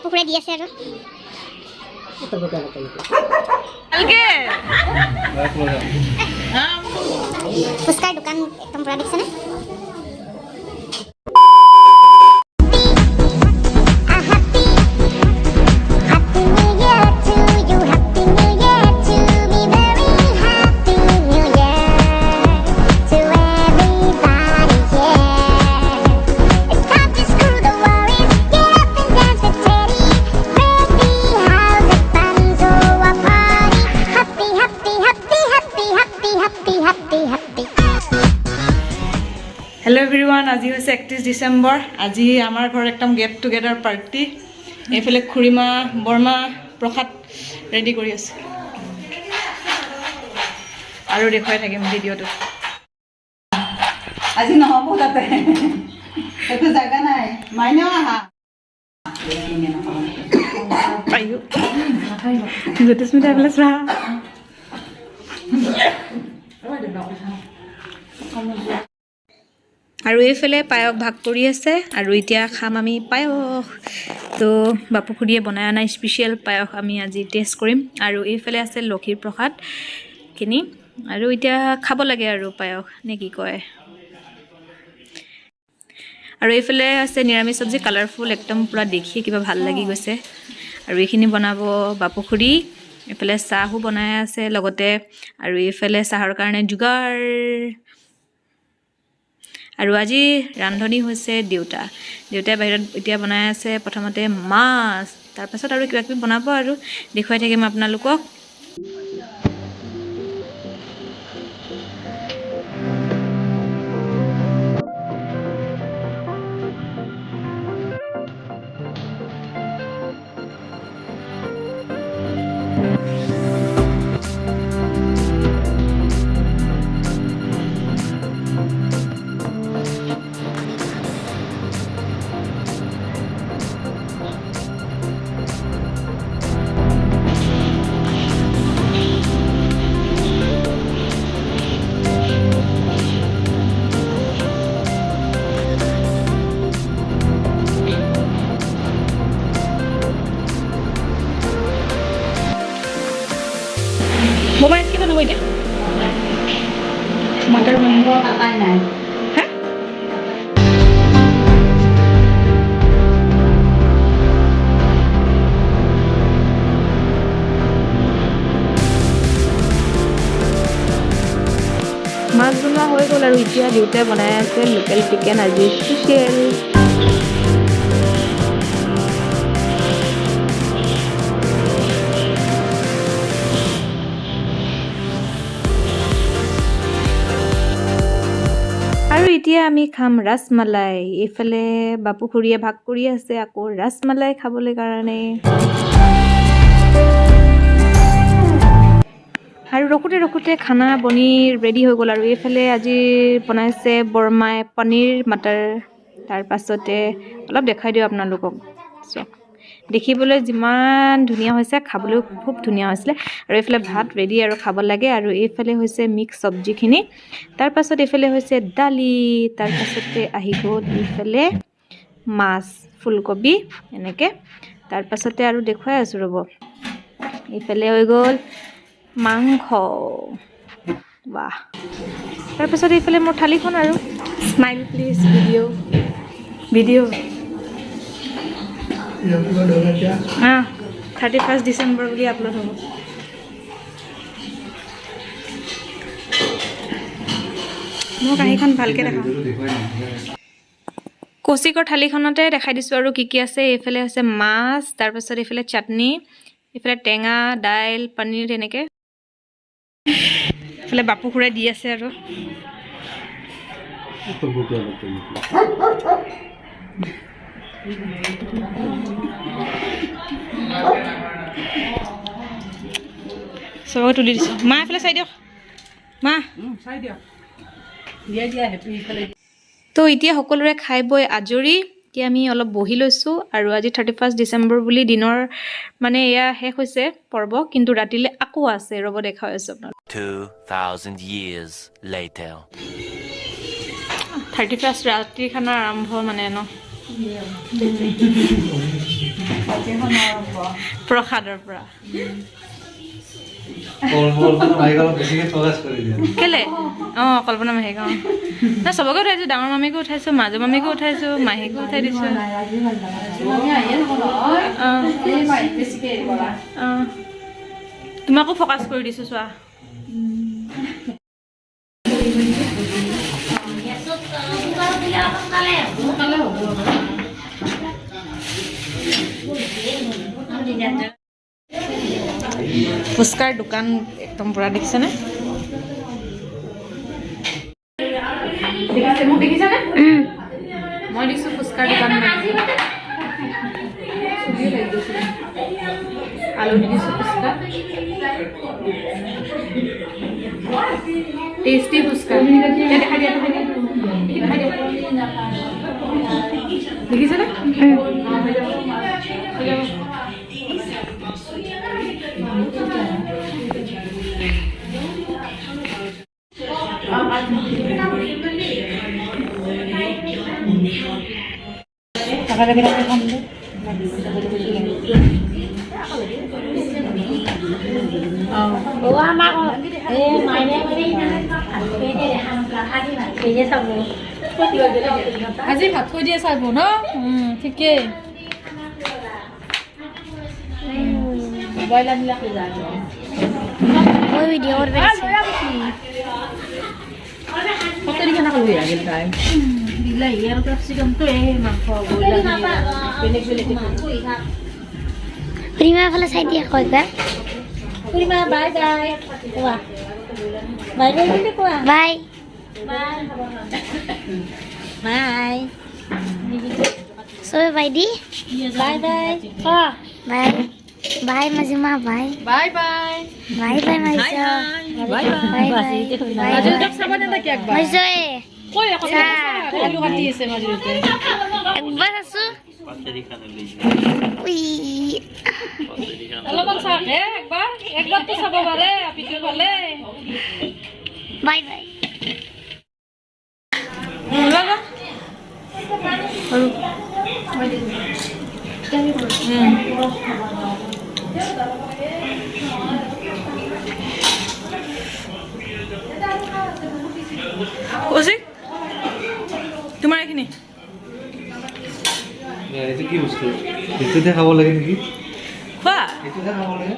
খুকুৰাই দি আছে আৰু ফুচকাৰ দোকান একদম পুৰা দেখিছেনে Hello everyone, আজি হৈছে 31 ডিসেম্বৰ আজি আমাৰ ঘৰ একদম গেট টুগেদাৰ পাৰ্টি এফালে খুৰিমা বৰ্মা প্ৰসাদ ৰেডি কৰি আছে আৰু দেখুৱাই থাকিম ভিডিঅ'টো আজি নহব তাতে এটো জায়গা নাই মাইনেও আহা আইও জ্যোতিস্মিতা এফালে চোৱা আৰু এইফালে পায়স ভাগ কৰি আছে আৰু এতিয়া খাম আমি পায়স তো বাপু খুৰীয়ে বনাই অনা স্পেচিয়েল পায়স আমি আজি টেষ্ট কৰিম আৰু এইফালে আছে লক্ষীৰ প্ৰসাদখিনি আৰু এতিয়া খাব লাগে আৰু পায়স নে কি কয় আৰু এইফালে আছে নিৰামিষ চব্জি কালাৰফুল একদম পুৰা দেখি কিবা ভাল লাগি গৈছে আৰু এইখিনি বনাব বাপু খুৰী এইফালে চাহো বনাই আছে লগতে আৰু এইফালে চাহৰ কাৰণে যোগাৰ আৰু আজি ৰান্ধনি হৈছে দেউতাই বাহিৰত এতিয়া বনাই আছে প্ৰথমতে মাছ তাৰ পাছত আৰু কিবা কিবি বনাব আৰু দেখুৱাই থাকিম আপোনালোকক মোবাইল কি বনাব এতিয়া মটৰ বনাব কাটাই নাই হা মাছ বনোৱা হৈ গ'ল আৰু এতিয়া দেউতাই বনাই আছে লোকেল চিকেন আজি স্পেচিয়েল আৰু এতিয়া আমি খাম ৰাসমালাই এইফালে বাপু খুৰীয়ে ভাগ কৰি আছে আকৌ ৰাসমালাই খাবলৈ কাৰণে আৰু ৰখোতে খানা বনি ৰেডি হৈ গ'ল আৰু এইফালে আজি বনাইছে বৰ্মাই পনীৰ মটৰ তাৰ পাছতে অলপ দেখাই দিওঁ আপোনালোকক চাওক দেখিবলৈ যিমান ধুনীয়া হৈছে খাবলৈও খুব ধুনীয়া হৈছিলে আৰু এইফালে ভাত ৰেডি আৰু খাব লাগে আৰু এইফালে হৈছে মিক্স চব্জিখিনি তাৰ পাছত এইফালে হৈছে দালি তাৰ পাছতে আহি গ'ল এইফালে মাছ ফুলকবি এনেকৈ তাৰ পাছতে আৰু দেখুৱাই আছোঁ ৰ'ব এইফালে হৈ গ'ল মাংস বাহ তাৰ পাছত এইফালে মোৰ থালিখন আৰু স্মাইল প্লিজ ভিডিঅ' 31 ডিচেম্বৰ বুলি আপলোড হ'ব মোৰ কাহিখন ভালকৈ দেখা কৌশিকৰ থালিখনতে দেখাই দিছোঁ আৰু কি কি আছে এইফালে আছে মাছ তাৰপাছত এইফালে চাটনি এইফালে টেঙা দাইল পনীৰ এনেকৈ এইফালে বাপু খুৰাই দি আছে আৰু চবকে তুলি দিছোঁ মা এইফালে চাই দিয়ক মা চাই দিয়ক দিয়া দিয়া হেপী ইফালে তো এতিয়া সকলোৰে খাই বৈ আজৰি এতিয়া আমি অলপ বহি লৈছোঁ আৰু আজি 31 ডিচেম্বৰ বুলি দিনৰ মানে এয়া শেষ হৈছে পৰ্ব কিন্তু ৰাতিলৈ আকৌ আছে ৰ'ব দেখাই আছোঁ আপোনাক 2000 years later 31 ৰাতিৰ খানা আৰম্ভ মানে ন প্ৰসাদৰ পৰা কেলে কল্পনা মাহীক নাই চবকে উঠাইছোঁ ডাঙৰ মামীকো উঠাইছোঁ মাজু মামীকো উঠাইছোঁ মাহীকো উঠাই দিছোঁ তোমাকো ফ'কাছ কৰি দিছোঁ চোৱা ফুচকাৰ দোকান একদম পুৰা দেখিছেনে মোক দেখিছানে মই দেখিছোঁ ফুচকাৰ দোকান আলু দি দিছোঁ ফুচকা টেষ্টি ফুচকা দেখাই দিয়া দেখিছেনে আজি ভাত থৈ দিয়ে চাব ন ঠিকেই মোবাইল আনিলে ওই ভিডিও করবে কতরি খানা খাবি আগের টাইম দিলা ইয়ার ক্যাপসিকাম তো এই মাংস বইলা বেলেগ বেলেগ প্রিমা ফলে চাই দিয়া কইবা প্রিমা বাই বাই কোৱা বাই বাই বুলি কোৱা বাই বাই সবে by the bye bye bye bye মাজুমা bye bye bye bye bye মাইছো bye bye bye bye মাজুলক চাবানে নাকি একবাৰ মাইছো কই এখন আলু কাটি আছে মাজুলতে একবাৰ আছো উই অলপমান চাকে একবাৰ তো চাব পাৰে আপিটো পালে বাই বাই কৌশিক তোমাৰ এইখিনি এইটো কি বস্তু এইটোতে খাব লাগে নেকি খোৱা এইটোতে খাব লাগে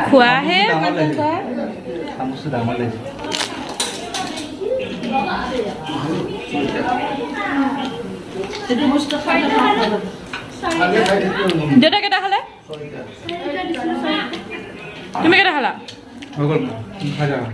খোৱাহে চামুচটো ডাঙৰ লাগিছে দেউতা কেইটা খালে তুমি কেইটা খালা হৈ গ'ল খাই যাবা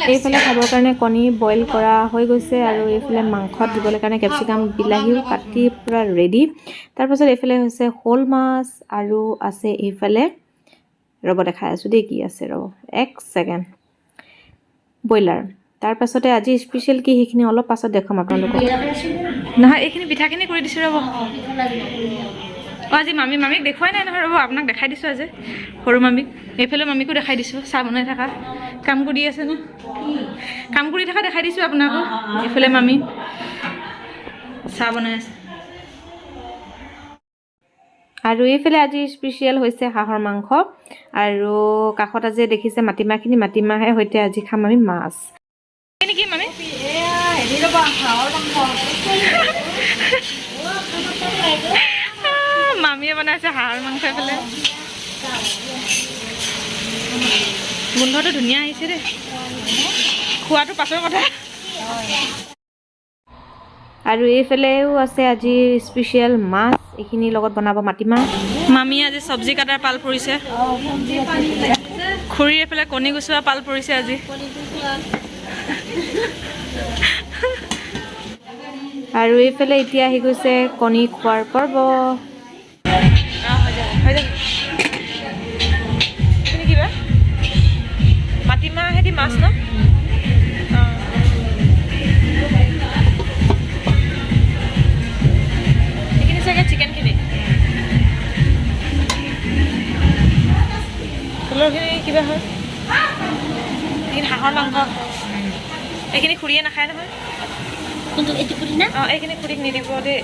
এইফালে খাবৰ কাৰণে কণী বইল কৰা হৈ গৈছে আৰু এইফালে মাংসত দিবলৈ কাৰণে কেপচিকাম বিলাহীও কাটি পূৰা ৰেডি তাৰপাছত এইফালে হৈছে শ'ল মাছ আৰু আছে এইফালে ৰ'ব দেখাই আছোঁ দেই কি আছে ৰ'ব এক ছেকেণ্ড ব্ৰইলাৰ তাৰপাছতে আজি স্পেচিয়েল কি সেইখিনি অলপ পাছত দেখুৱাম আপোনালোকক নহয় এইখিনি পিঠাখিনি কৰি দিছোঁ ৰ'ব আজি মামীক দেখুৱাই নাই নহয় ৰ'ব আপোনাক দেখাই দিছোঁ আজি সৰু মামীক এইফালে মামীকো দেখাই দিছোঁ চাহ বনাই থকা কাম কৰি আছে ন কাম কৰি থকা দেখাই দিছোঁ আপোনাকো এইফালে মামী চাহ বনাই আছে আৰু এইফালে আজি স্পেচিয়েল হৈছে হাঁহৰ মাংস আৰু কাষত আজি দেখিছে মাটিমাহখিনি মাটিমাহে সৈতে আজি খাম আমি মাছ নেকি মামী মামীয়ে বনাইছে হাঁহৰ মাংস এইফালে গোন্ধটো ধুনীয়া আহিছে দেই খোৱাটো পাছৰ কথা আৰু এইফালেও আছে আজি স্পেচিয়েল মাছ এইখিনিৰ লগত বনাব মাটিমাহ মামীয়ে আজি চব্জি কাটাৰ পাল পৰিছে খুৰীৰ এইফালে কণী গুচোৱা পাল পৰিছে আজি আৰু এইফালে এতিয়া আহি গৈছে কণী খোৱাৰ পৰ্ব তলৰখিনি কিবা হয় এইখিনি হাঁহৰ মাংস এইখিনি খুৰীয়ে নাখায় নহয় কিন্তু এইটো পুৰি না অঁ এইখিনি খুৰীক নিদিব দেই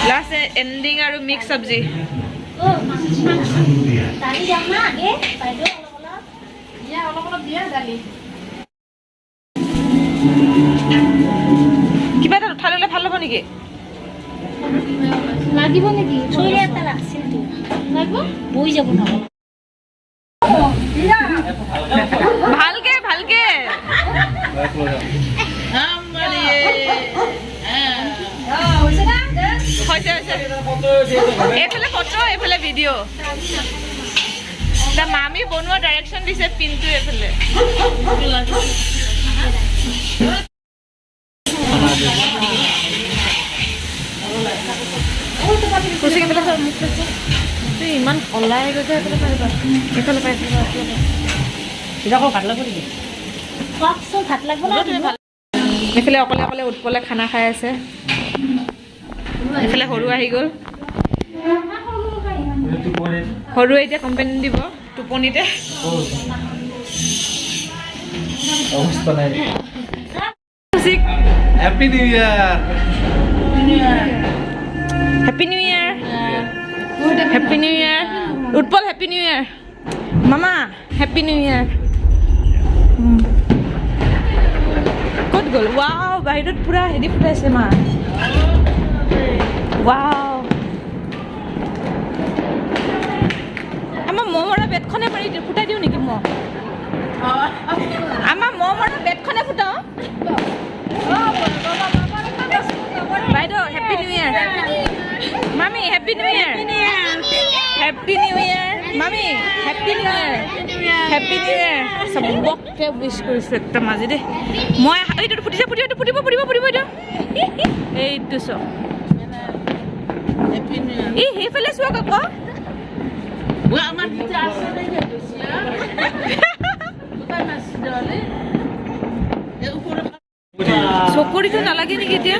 লাষ্ট এণ্ডিং আৰু মিক্স চব্জি দালি যাম না আগে বাইদেউ অলপ দিয়া দালি কিবা এটা উঠাই ল'লে ভাল হ'ব নেকি লাগিব নেকি চুইলে এটা লাগছিল তো লাগিব বই যাব না ভালকে ভালকে হৈছে এইফালে ফটো এইফালে ভিডিঅ' মামী বনোৱা ডাইৰেকশ্যন দিছে পিনটো এইফালে ইমান ওলাই গৈছে এইফালে পাৰিবা এইফালে পাৰিবা আকৌ ভাত লাগিব নেকি কওকচোন ভাত লাগব না এইফালে অকলে অকলে উৎপলে খানা খাই আছে এইফালে সৰু আহি গ'ল সৰুৱে এতিয়া কম্পেনি দিব টোপনিতে অৱস্থা নাই happy new year happy new year happy new ইয়াৰ উৎপল হেপী নিউ ইয়াৰ মামা হেপী নিউ ইয়াৰ ক'ত গ'ল ৱাও বাহিৰত পূৰা হেৰি ফুটাইছে মা ৱাও আমাৰ মহ মৰা বেটখনে পাৰি ফুটাই দিওঁ নেকি মই আমাৰ মহ মৰা বেটখনে ফুটাওঁ বাইদেউ হেপী নিউ ইয়াৰ মামী happy new year happy new year মামী happy new year happy new year চবকে উইচ কৰিছোঁ একদম আজি দেই মই এইটো ফুটিছে ফুটিব এইটো এইটো চব ই সেইফালে চোৱা আকৌ চকৰিটো নালাগে নেকি এতিয়া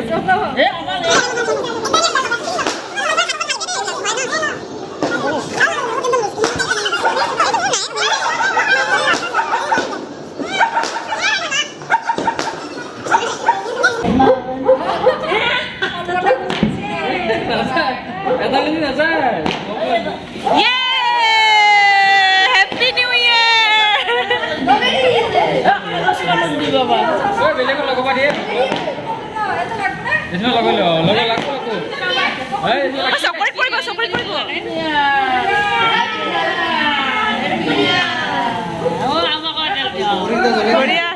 হেপী নিউ ইয়াৰ চকৰিত পৰিব বঢ়িয়া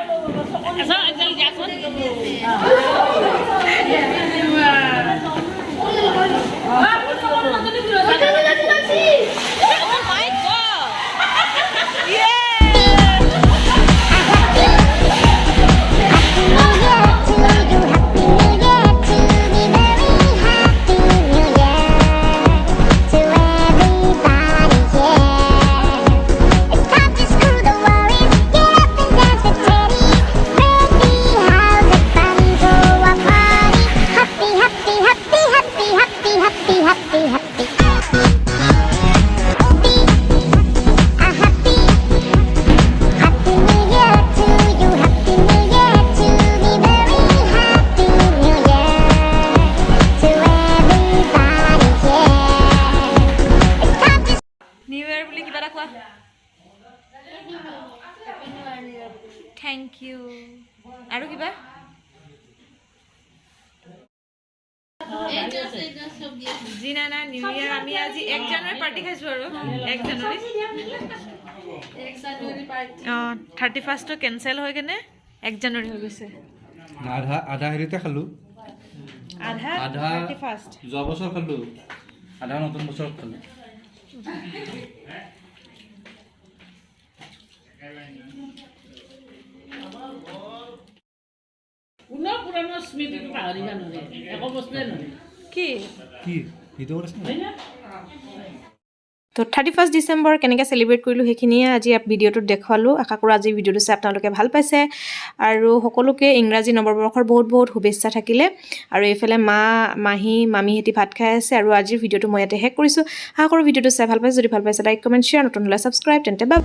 থ্যাংক ইউ আৰু কিবা জি না নিউ ইয়াৰ আমি আজি 1 জানুৱাৰী পাৰ্টি খাইছোঁ আৰু 1 জানুৱাৰী অঁ 31টো কেঞ্চেল হৈ কেনে 1 জানুৱাৰী হৈ গৈছে আধা হেৰিতে খালোঁ আধা 31st যোৱা বছৰ খালোঁ আধা নতুন বছৰত খালোঁ পুনৰ পুৰণা স্মৃতিটো পাহৰিব নোৱাৰে একো বস্তুৱে নোৱাৰে কি কি ভিডিঅ' কৰিছে তো 31 ডিচেম্বৰ কেনেকৈ চেলিব্ৰেট কৰিলোঁ সেইখিনিয়ে আজি ভিডিঅ'টোত দেখুৱালোঁ। আশা কৰোঁ আজি ভিডিঅ'টো চাই আপোনালোকে ভাল পাইছে আৰু সকলোকে ইংৰাজী নৱবৰ্ষৰ বহুত বহুত শুভেচ্ছা থাকিলে। আৰু এইফালে মাহী মামীহঁতি ভাত খাই আছে আৰু আজিৰ ভিডিঅ'টো মই ইয়াতে শেষ কৰিছোঁ। আশা কৰোঁ ভিডিঅ'টো চাই ভাল পাইছে। যদি ভাল পাইছে লাইক কমেণ্ট শ্বেয়াৰ, নতুন হ'লে ছাবস্ক্ৰাইব। তেন্তে বাই।